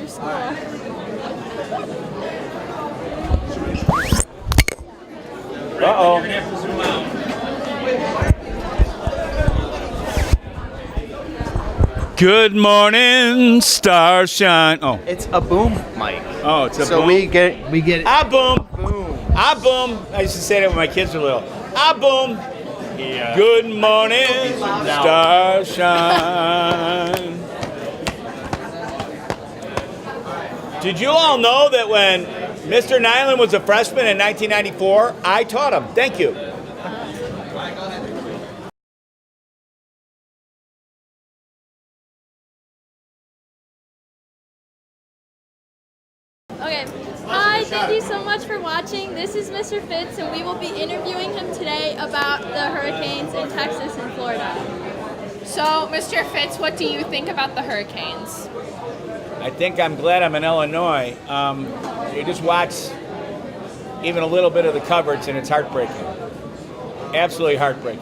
after school. Uh-oh. Good morning, starshine. Oh, It's a boom mic. oh, it's a So boom. we get it. Ah, boom. Boom. Ah, boom. I used to say that when my kids were little. Ah, boom. Yeah. Good morning, starshine. Did you all know that when Mr. Nyland was a freshman in 1994, I taught him? Thank you. Okay. Hi, thank you so much for watching. This is Mr. Fitz, and we will be interviewing him today about the hurricanes in Texas and Florida. So, Mr. Fitz, what do you think about the hurricanes? I think I'm glad I'm in Illinois. You just watch even a little bit of the coverage, and it's heartbreaking. Absolutely heartbreaking.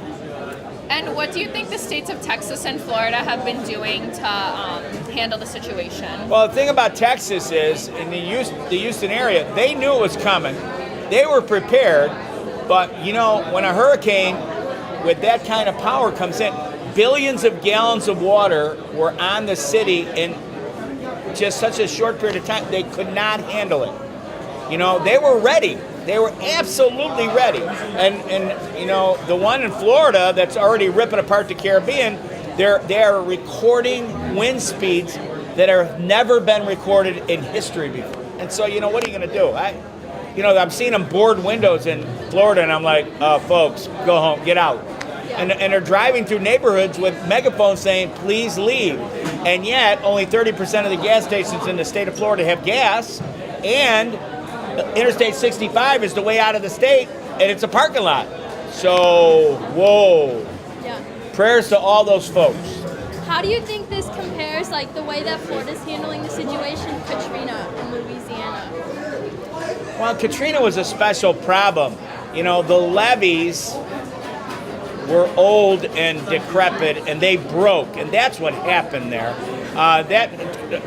And what do you think the states of Texas and Florida have been doing to handle the situation? Well, the thing about Texas is, in the Houston area, they knew it was coming. They were prepared. But, you know, when a hurricane with that kind of power comes in, billions of gallons of water were on the city in just such a short period of time. They could not handle it. You know, they were ready. They were absolutely ready. And you know, the one in Florida that's already ripping apart the Caribbean, they are recording wind speeds that have never been recorded in history before. And so, you know, what are you going to do? I'm seeing them board windows in Florida, and I'm like, folks, go home, get out. And they're driving through neighborhoods with megaphones saying, please leave. And yet, only 30% of the gas stations in the state of Florida have gas, and Interstate 65 is the way out of the state, and it's a parking lot. So, whoa. Yeah. Prayers to all those folks. How do you think this compares, like, the way that Florida's handling the situation, Katrina in Louisiana? Well, Katrina was a special problem. You know, the levees were old and decrepit, and they broke, and that's what happened there.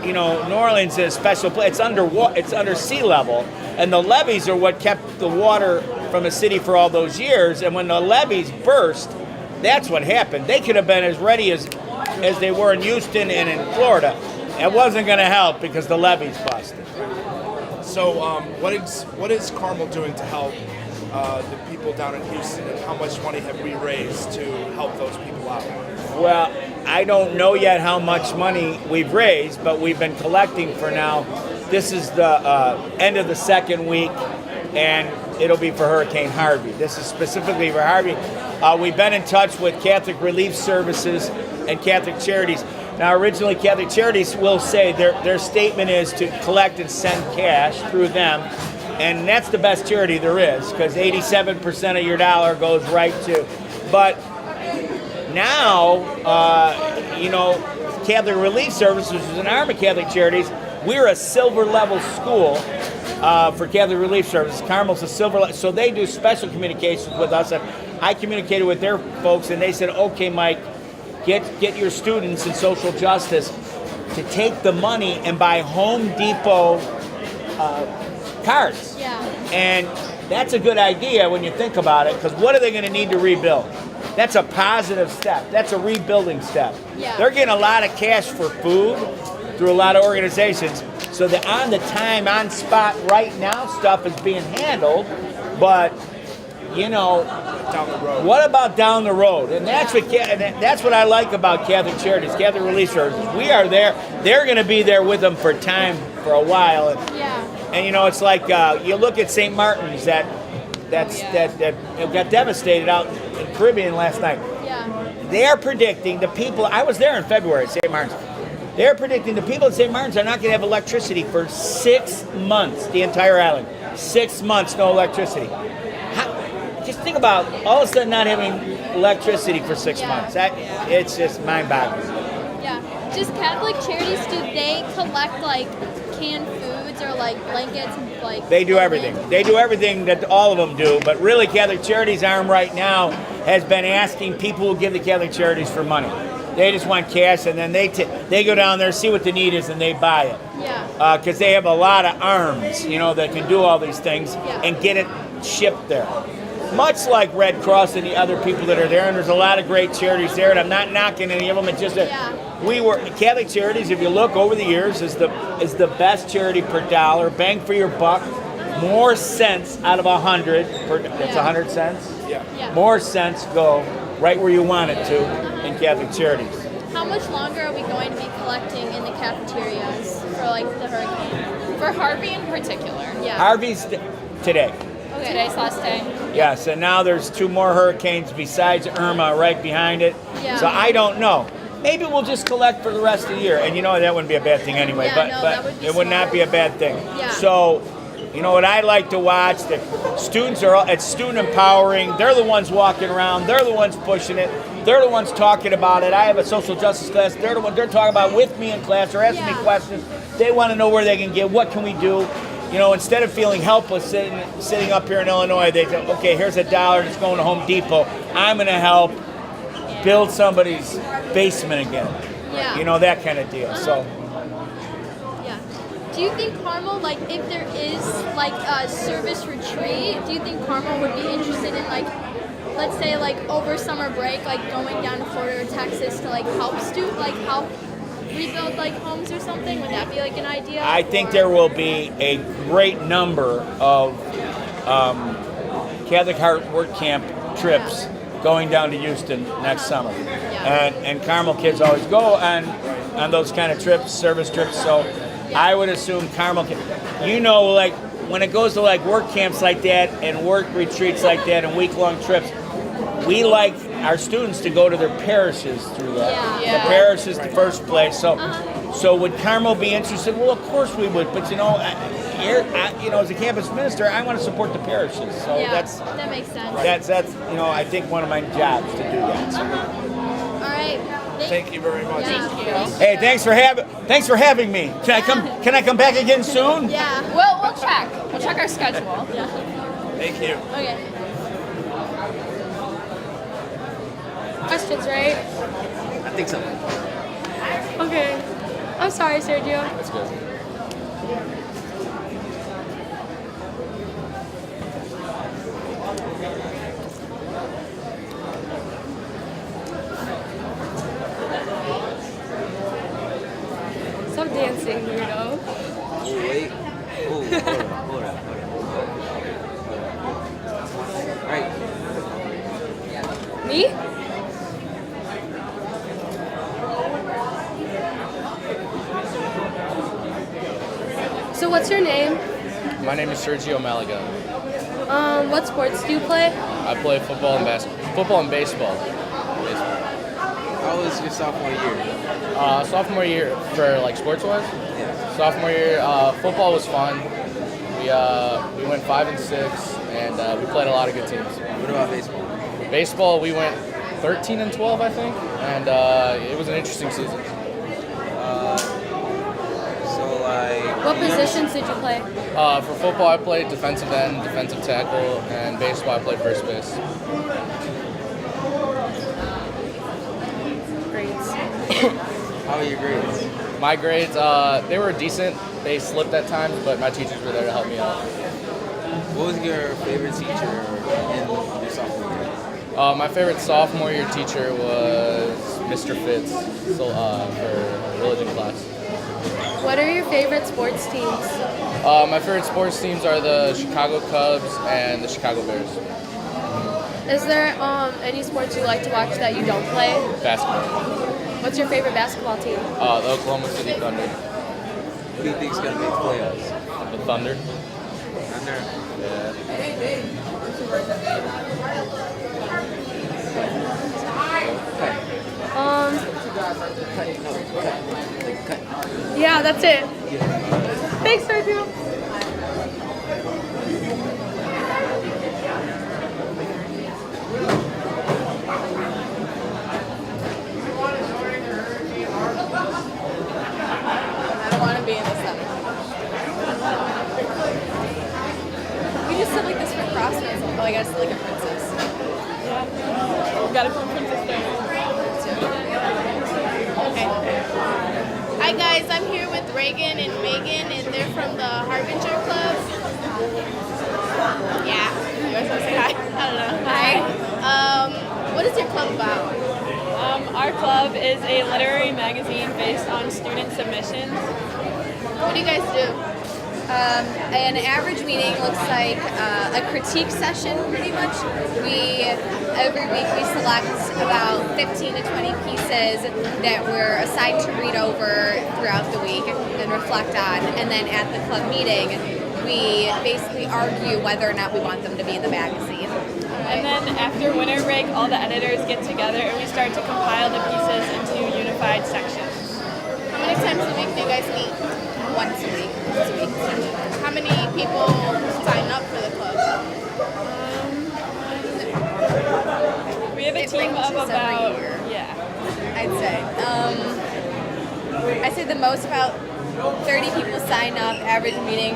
New Orleans is a special place. It's under sea level, and the levees are what kept the water from the city for all those years. And when the levees burst, that's what happened. They could have been as ready as they were in Houston and in Florida. It wasn't going to help because the levees busted. So, what is Carmel doing to help the people down in Houston, and how much money have we raised to help those people out? Well, I don't know yet how much money we've raised, but we've been collecting for now. This is the end of the second week, and it'll be for Hurricane Harvey. This is specifically for Harvey. We've been in touch with Catholic Relief Services and Catholic Charities. Now, originally, Catholic Charities will say their statement is to collect and send cash through them. And that's the best charity there is, because 87% of your dollar goes right to. But now, Catholic Relief Services, which is an arm of Catholic Charities, we're a silver level school for Catholic Relief Services. Carmel's a silver level, so they do special communications with us. And I communicated with their folks, and they said, okay, Mike, get your students in social justice to take the money and buy Home Depot cards. Yeah. And that's a good idea when you think about it, because what are they going to need to rebuild? That's a positive step. That's a rebuilding step. Yeah. They're getting a lot of cash for food through a lot of organizations. So the on the time, on spot, right now stuff is being handled. But, you know, Down the road. what about down the road? And that's what I like about Catholic Charities, Catholic Relief Services. We are there. They're going to be there with them for time, for a while. Yeah. And you know, it's like you look at St. Martin's that got devastated out in the Caribbean last night. Yeah. They are predicting the people. I was there in February at St. Martin's. They're predicting the people at St. Martin's are not going to have electricity for 6 months. The entire island, 6 months, no electricity. Just think about all of a sudden not having electricity for 6 months. It's just mind-boggling. Yeah. Just Catholic Charities, do they collect, like, canned foods or, like, blankets and, like... They do everything. They do everything that all of them do. But really, Catholic Charities arm right now has been asking people who give the Catholic Charities for money. They just want cash, and then they go down there, see what the need is, and they buy it. Yeah. Because they have a lot of arms, that can do all these things Yeah. and get it shipped there. Much like Red Cross and the other people that are there, and there's a lot of great charities there, and I'm not knocking any of them. It's just that Catholic Charities, if you look over the years, is the best charity per dollar, bang for your buck, more cents out of 100. That's 100 cents. Yeah. Yeah. More cents go right where you want it to in Catholic Charities. How much longer are we going to be collecting in the cafeterias for like the hurricane? For Harvey in particular. Yeah. Harvey's today. Okay. Today's last day. Yes, and now there's 2 more hurricanes besides Irma right behind it. Yeah. So I don't know. Maybe we'll just collect for the rest of the year. And that wouldn't be a bad thing anyway. Yeah, but no, but that would be it would not smart. be a bad thing. Yeah. So, what I like to watch, the students it's student empowering. They're the ones walking around. They're the ones pushing it. They're the ones talking about it. I have a social justice class. They're the ones they're talking about with me in class. They're asking me questions. They want to know where they can get. What can we do? Instead of feeling helpless sitting up here in Illinois, they go, okay, here's $1 that's going to Home Depot. I'm going to help build somebody's basement again. Yeah. That kind of deal. So, Yeah. Do you think Carmel, like, if there is like a service retreat, do you think Carmel would be interested in like, let's say like over summer break, like going down to Florida or Texas to like help rebuild like homes or something? Would that be like an idea? I think there will be a great number of Catholic Heart Work Camp trips going down to Houston next summer. And Carmel kids always go on those kind of trips, service trips. So I would assume Carmel like when it goes to like work camps like that and work retreats like that and week-long trips, we like our students to go to their parishes through that. Yeah. The parish is the first place. So would Carmel be interested? Well, of course we would. But as a campus minister, I want to support the parishes. So that makes sense. that's I think one of my jobs to do that. So. All right. Thank you very much. Thank you. Hey, thanks for having me. Can I come back again soon? Yeah. We'll check. We'll check our schedule. Thank you. Okay. Questions, right? I think so. Okay. I'm sorry, Sergio. That's good. Stop dancing, weirdo. Oh, wait. Oh, hold on. All right. Me? So what's your name? My name is Sergio Malaga. What sports do you play? I play football and football and baseball. How was your sophomore year? Sophomore year for like sports-wise. Yeah. Sophomore year, football was fun. We went 5-6, and we played a lot of good teams. What about baseball? Baseball, we went 13-12, I think, and it was an interesting season. What positions did you play? For football, I played defensive end, defensive tackle, and baseball, I played first base. Grades. How are your grades? My grades, they were decent. They slipped at times, but my teachers were there to help me out. What was your favorite teacher in your sophomore year? My favorite sophomore year teacher was Mr. Fitz for religion class. What are your favorite sports teams? My favorite sports teams are the Chicago Cubs and the Chicago Bears. Is there any sports you like to watch that you don't play? Basketball. What's your favorite basketball team? The Oklahoma City Thunder. Who do you think is going to make the playoffs? The Thunder. Thunder. Yeah. Yeah, that's it. Thanks, Sergio. I don't want to be in the center. We just sit like this for crossroads. Oh, I gotta sit like a princess. Yeah. Gotta feel princess there. guys, I'm here with Reagan and Megan, and they're from the Harbinger Club. Yeah, you guys want to say hi? I don't know. Hi. What is your club about? Our club is a literary magazine based on student submissions. What do you guys do? An average meeting looks like a critique session, pretty much. Every week we select about 15 to 20 pieces that we're assigned to read over throughout the week and reflect on. And then at the club meeting, we basically argue whether or not we want them to be in the magazine. And then after winter break, all the editors get together and we start to compile the pieces into unified sections. How many times a week do you guys meet? Once a week. How many people sign up for the club? We have a team of about, yeah. I'd say. I'd say the most about 30 people sign up, average meeting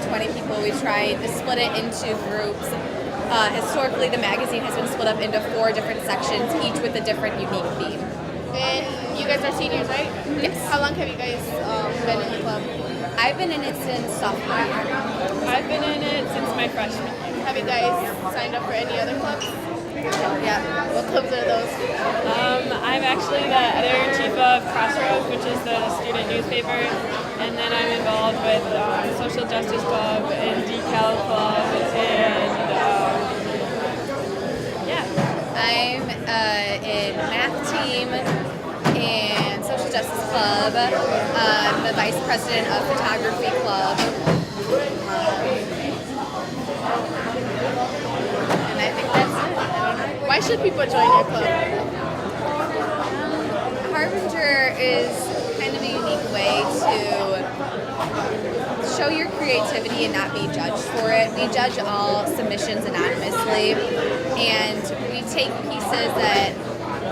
20 people. We try to split it into groups. Historically, the magazine has been split up into 4 different sections, each with a different unique theme. And you guys are seniors, right? Yes. How long have you guys been in the club? I've been in it since sophomore year. I've been in it since my freshman year. Have you guys signed up for any other clubs? Yeah. What clubs are those? I'm actually the editor-in-chief of Crossroads, which is the student newspaper, and then I'm involved with Social Justice Club and Decal Club, and yeah. I'm in math team and social justice club. I'm the vice president of photography club. And I think that's it. Why should people join your club? Harbinger is kind of a unique way to show your creativity and not be judged for it. We judge all submissions anonymously, and we take pieces that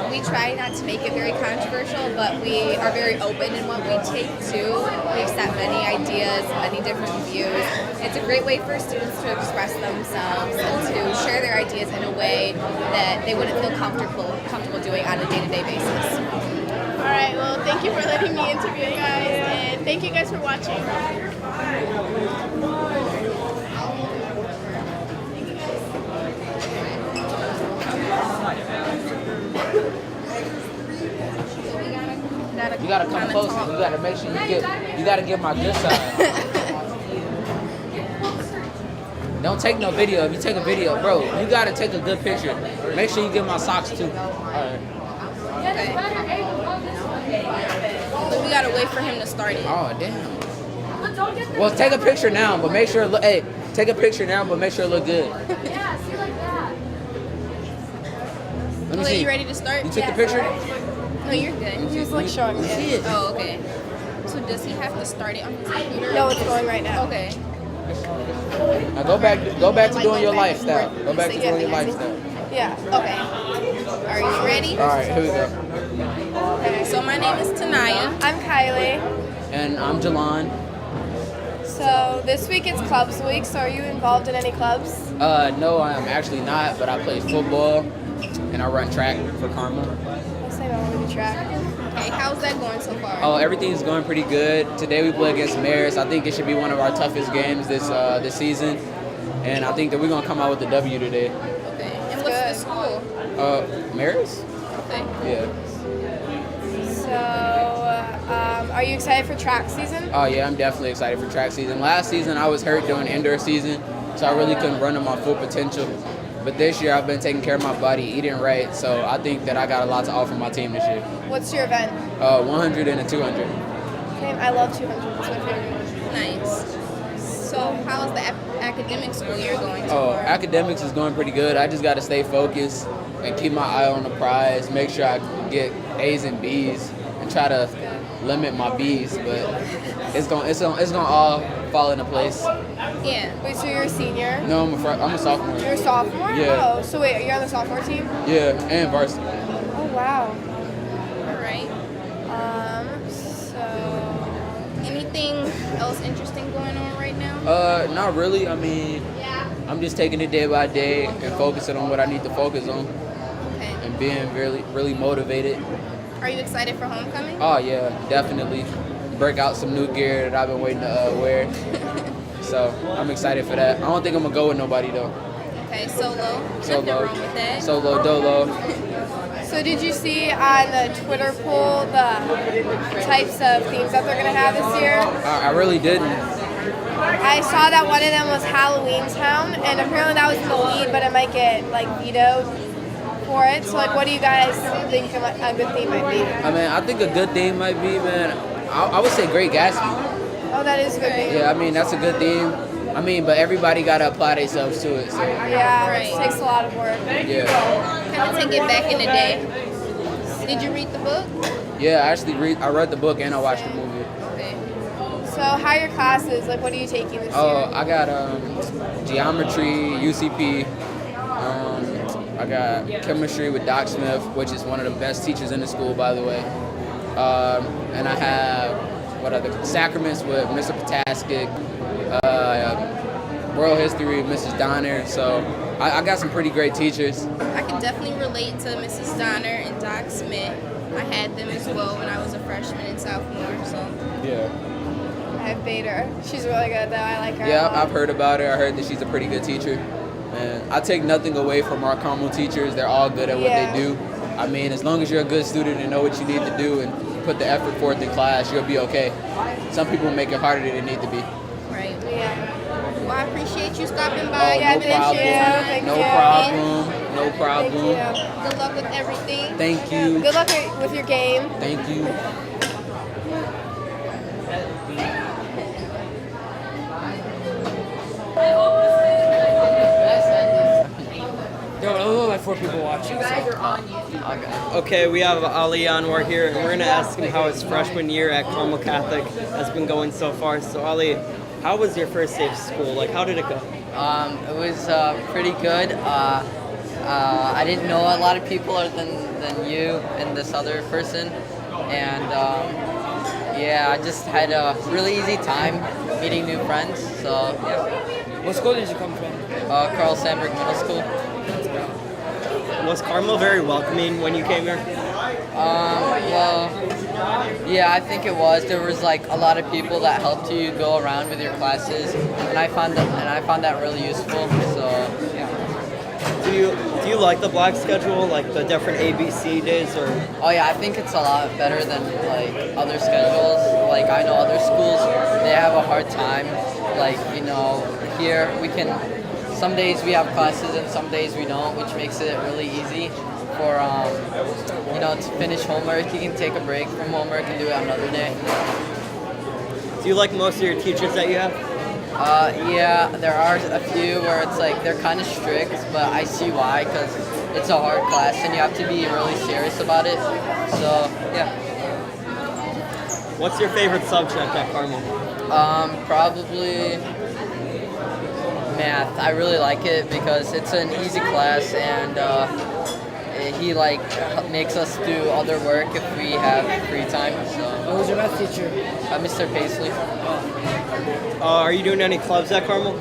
we try not to make it very controversial, but we are very open in what we take too. We accept many ideas, many different views. It's a great way for students to express themselves and to share their ideas in a way that they wouldn't feel comfortable doing on a day-to-day basis. All right, well, thank you for letting me interview you guys, and thank you guys for watching. You gotta come closer. You gotta make sure you gotta give my good side. Don't take no video. If you take a video, bro, you gotta take a good picture. Make sure you give my socks too. Alright. Okay. But we gotta wait for him to start it. Oh damn. Well, take a picture now, but make sure it look. Hey, take a picture now, but make sure it look good. Yeah, see like that. Let me Wait, see. you ready to start? You took the picture? No, you're good. He was like showing me. See it. Oh, okay. So does he have to start it on his computer? No, it's going right now. Okay. Now go back to doing your lifestyle. Go back to doing your lifestyle. Yeah. Okay. Are you ready? All right, here we go. Okay. So my name is Tanaya. I'm Kylie. And I'm Jalon. So this week it's clubs week, so are you involved in any clubs? No, I'm actually not, but I play football and I run track for Carmel. Let's say about over the track. Okay, how's that going so far? Oh, everything's going pretty good. Today we play against Marist. I think it should be one of our toughest games this season, and I think that we're gonna come out with the W today. Okay. And what's the school? Marist? Okay. Yeah. So, are you excited for track season? Oh yeah, I'm definitely excited for track season. Last season I was hurt during indoor season, so I really couldn't run to my full potential. But this year I've been taking care of my body, eating right, so I think that I got a lot to offer my team this year. What's your event? 100 and a 200. Okay, I love 200. That's my favorite. Nice. So how's the academic school year going so far? Academics is going pretty good. I just got to stay focused and keep my eye on the prize, make sure I get A's and B's, and try to limit my B's. But it's gonna all fall into place. Yeah. Wait, so you're a senior? No, I'm a sophomore. You're a sophomore? Yeah. Oh, so wait, are you on the sophomore team? Yeah, and varsity. Oh, wow. All right. So, Anything else interesting going on right now? Not really. I mean, I'm just taking it day by day and focusing on what I need to focus on, Okay. and being really motivated. Are you excited for homecoming? Oh yeah, definitely. break out some new gear that I've been waiting to wear. So I'm excited for that. I don't think I'm gonna go with nobody though. Okay, solo. Nothing Solo. wrong with that. Solo, dolo. So did you see on the Twitter poll the types of themes that they're gonna have this year? I really didn't. I saw that one of them was Halloween Town, and apparently that was in the lead, but it might get like vetoed for it. So like, what do you guys think a good theme might be? I mean, I think a good theme might be, man. I would say Great Gatsby. Oh, that is a good theme. Yeah, I mean that's a good theme. I mean, but everybody gotta apply themselves to it. So Yeah, Right. it takes a lot of work. yeah, Kind of take it back in the day. Did you read the book? yeah. I read the book and I watched the movie. Okay. So how are your classes? Like, what are you taking this Oh, year? I got geometry, UCP. I got chemistry with Doc Smith, which is one of the best teachers in the school, by the way. And I have sacraments with Mr. Potaskic, world history with Mrs. Donner. So I got some pretty great teachers. I can definitely relate to Mrs. Donner and Doc Smith. I had them as well when I was a freshman and sophomore. So Yeah. I have Bader. She's really good though. I like her. Yeah, I've heard about her. I heard that she's a pretty good teacher. And I take nothing away from our Carmel teachers. They're all good at what Yeah. they do. I mean, as long as you're a good student and know what you need to do and put the effort forth in class, you'll be okay. Some people make it harder than it need to be. right. Yeah. Well, I appreciate you stopping Oh, by. yeah, no thank problem. you. Thank No you. problem. No Thank problem. you. Good luck with everything. Thank you. Good luck with your game. Thank you. There were only like 4 people watching. Okay, we have Ali Anwar here, and we're going to ask him how his freshman year at Carmel Catholic has been going so far. So, Ali, how was your first day of school? Like, how did it go? It was pretty good. I didn't know a lot of people other than you and this other person, and yeah, I just had a really easy time meeting new friends. So yeah. What school did you come from? Carl Sandburg Middle School. Was Carmel very welcoming when you came here? Well, yeah, I think it was. There was like a lot of people that helped you go around with your classes, and I found that really useful. So yeah. Do you like the block schedule, like the different ABC days, or? Oh yeah, I think it's a lot better than like other schedules. Like I know other schools, they have a hard time. Like here we can. Some days we have classes and some days we don't, which makes it really easy for to finish homework. You can take a break from homework and do it another day. Do you like most of your teachers that you have? Yeah, there are a few where it's like they're kind of strict, but I see why, because it's a hard class and you have to be really serious about it. So yeah. What's your favorite subject at Carmel? Probably math. I really like it because it's an easy class and he makes us do other work if we have free time. So. What was your math teacher? Mr. Paisley. Are you doing any clubs at Carmel?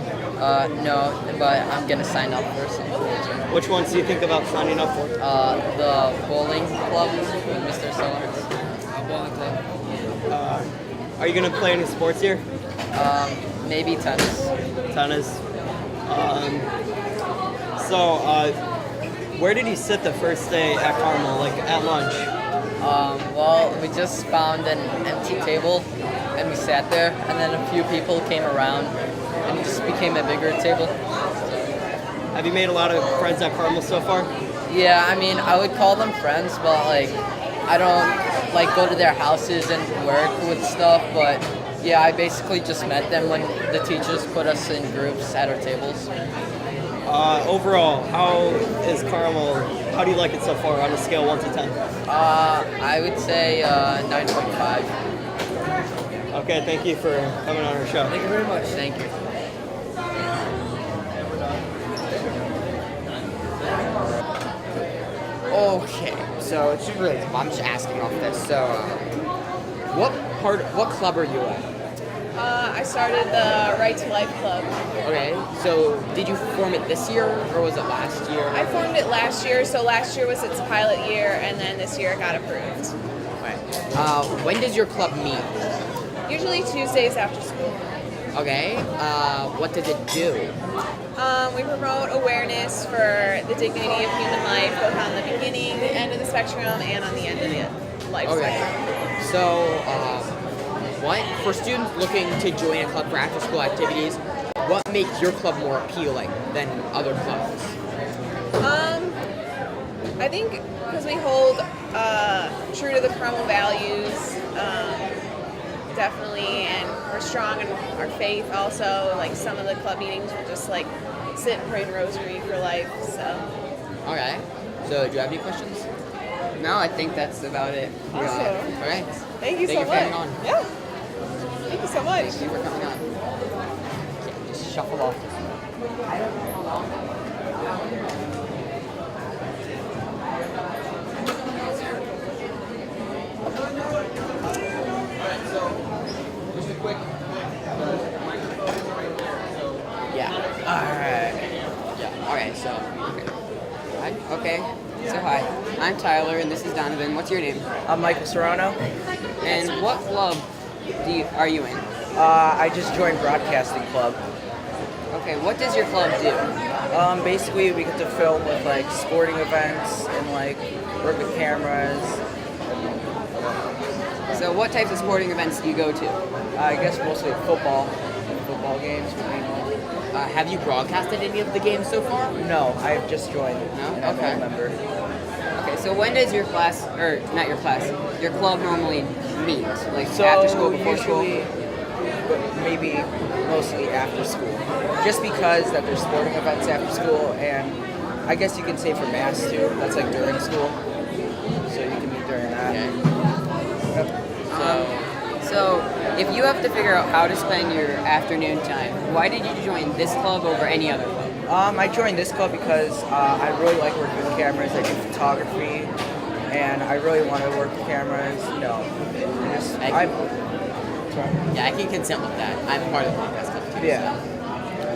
No, but I'm gonna sign up for some. Which ones do you think about signing up for? The bowling club with Mr. Sellers. Bowling club. Are you gonna play any sports here? Maybe tennis. Tennis. Where did you sit the first day at Carmel, like at lunch? Well, we just found an empty table and we sat there, and then a few people came around and it just became a bigger table. Have you made a lot of friends at Carmel so far? Yeah, I mean, I would call them friends, but I don't go to their houses and work with stuff, but yeah, I basically just met them when the teachers put us in groups at our tables. Overall, how is Carmel, how do you like it so far on a scale 1 to 10? I would say 9.5. Okay, thank you for coming on our show. Thank you very much. Thank you. Okay, so it's just really, I'm just asking off this. So, what club are you at? I started the Right to Life Club. Okay, so did you form it this year or was it last year? I formed it last year, so last year was its pilot year, and then this year it got approved. Okay. When does your club meet? Usually Tuesdays after school. Okay. What does it do? We promote awareness for the dignity of human life, both on the beginning end of the spectrum and on the end of the life spectrum. So, what for students looking to join a club for after-school activities? What makes your club more appealing than other clubs? I think because we hold true to the Carmel values, definitely, and we're strong in our faith also. Like some of the club meetings will just like sit and pray the rosary for life. So. Okay. So, do you have any questions? No, I think that's about it. Awesome. All right. Thank you so for much. coming on. Yeah. Thank you so much. Thank you for coming on. Okay, just shuffle off. Yeah. Alright. Yeah. Okay, so. Okay. Hi. Okay. So hi. I'm Tyler and this is Donovan. What's your name? I'm Michael Serrano. And what club are you in? I just joined Broadcasting Club. Okay, what does your club do? Basically, we get to film with like sporting events and like work with cameras. So what types of sporting events do you go to? I guess mostly football games. Have you broadcasted any of the games so far? No, I've just joined. No? And I'm Okay. a member. Okay, so when does your class, or not your class, your club normally meet? Like So after school, before school? usually, but maybe mostly after school, just because that there's sporting events after school, and I guess you can say for mass too. That's like during school, so you can meet during that. So if you have to figure out how to spend your afternoon time, why did you join this club over any other club? I joined this club because I really like working with cameras. I do photography, and I really want to work with cameras. You know, Yeah, I can consent with that. I'm part of the podcast club too. Yeah.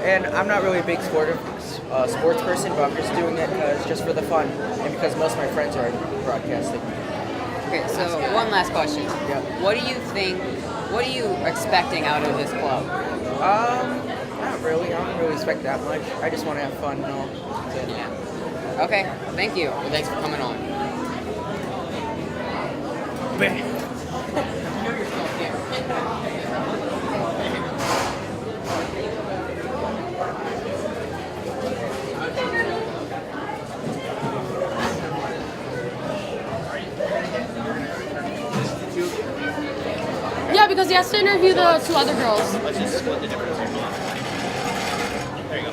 And I'm not really a big sports person, but I'm just doing it just for the fun, and because most of my friends are broadcasting. Okay, so one last question. Yeah. What are you expecting out of this club? Not really. I don't really expect that much. I just want to have fun and all. That's it. Yeah. Okay, thank you. Well, thanks for coming on. Yeah, because he has to interview the two other girls. Let's just split the difference here. There you go.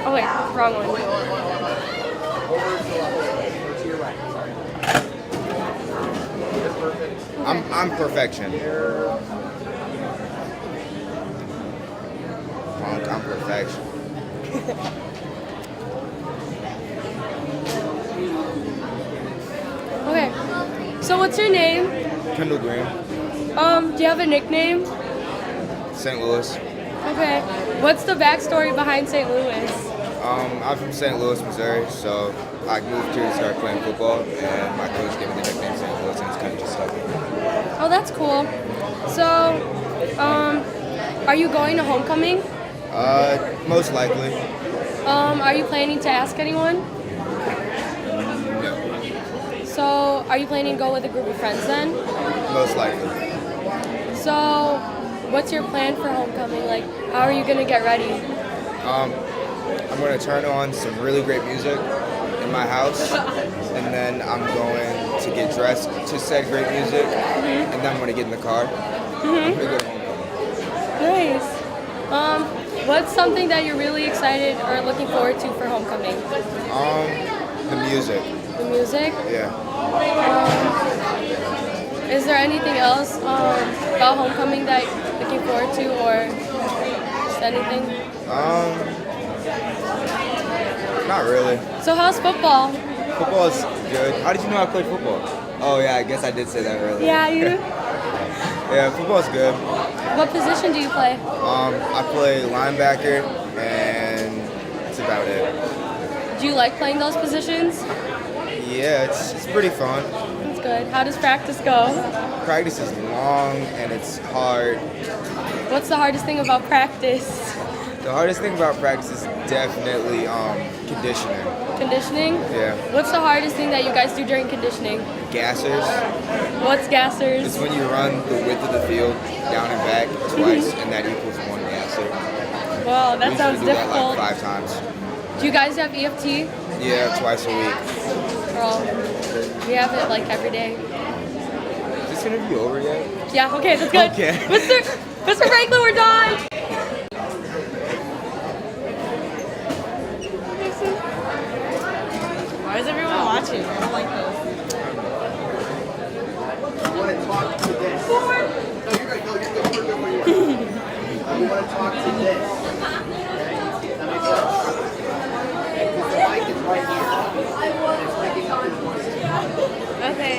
Oh wait, wrong one. I'm perfection. I'm perfection. Okay. So what's your name? Kendall Green, Do you have a nickname? St. Louis. Okay. What's the backstory behind St. Louis? I'm from St. Louis, Missouri, so I moved here to start playing football, and my coach gave me the nickname St. Louis, and it's kind of just stuck with me. Oh, that's cool. So, are you going to homecoming? Most likely. Are you planning to ask anyone? No. So, are you planning to go with a group of friends then? Most likely. So, what's your plan for homecoming? Like, how are you gonna get ready? I'm going to turn on some really great music in my house, and then I'm going to get dressed to said great music, and then I'm going to get in the car. I'm gonna go to homecoming. Nice. What's something that you're really excited or looking forward to for homecoming? The music. The music? Yeah. Is there anything else about homecoming that you're looking forward to, or just anything? Not really. So how's football? Football is good. How did you know I played football? Oh yeah, I guess I did say that earlier. Yeah, you. Yeah, football's good. What position do you play? I play linebacker, and that's about it. Do you like playing those positions? Yeah, it's pretty fun. That's good. How does practice go? Practice is long and it's hard. What's the hardest thing about practice? The hardest thing about practice is definitely conditioning. Conditioning? Yeah. What's the hardest thing that you guys do during conditioning? Gassers. What's gassers? It's when you run the width of the field down and back twice, and that equals one gasser. Well, that We sounds usually do difficult. that like 5 times. Do you guys have EFT? Yeah, twice a week. Well, we have it like every day. Is this interview over yet? Yeah, okay, that's good. Okay. Mr. Franklin, we're done! Why is everyone watching? I don't like this. I want to talk to this. No, you're good. No, you're good. I want to talk to this. That makes sense? Because the mic is right here. It's picking up your voice. Okay.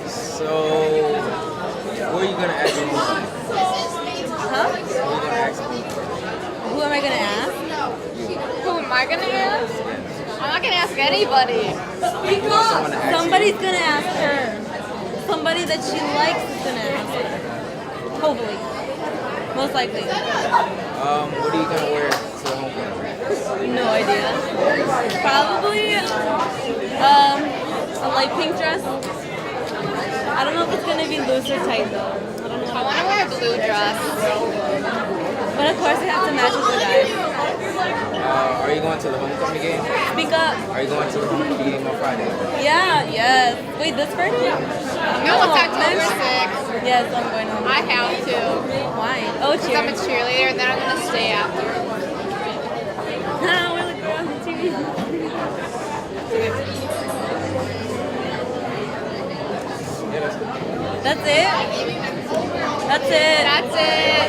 So, what are you gonna ask me? Huh? What are you gonna ask me? Who am I gonna ask? Who am I gonna ask? I'm not gonna ask anybody. Speak up. Somebody's gonna ask her. Somebody that she likes is gonna ask her. Hopefully. Most likely. What are you gonna wear to the homecoming? No idea. Probably a light pink dress. I don't know if it's gonna be loose or tight though. I don't know. I want to wear a blue dress. But of course I have to match with the guys. Are you going to the homecoming game? Speak up. Are you going to the homecoming game on Friday? Yeah, yes. Wait, this Friday? No, it's October 6th. Yes, I'm going home. I have to. Why? Oh, Because I'm a cheerleader and then I'm going to stay after. Ah, we're like on the TV. That's it? That's it. That's it.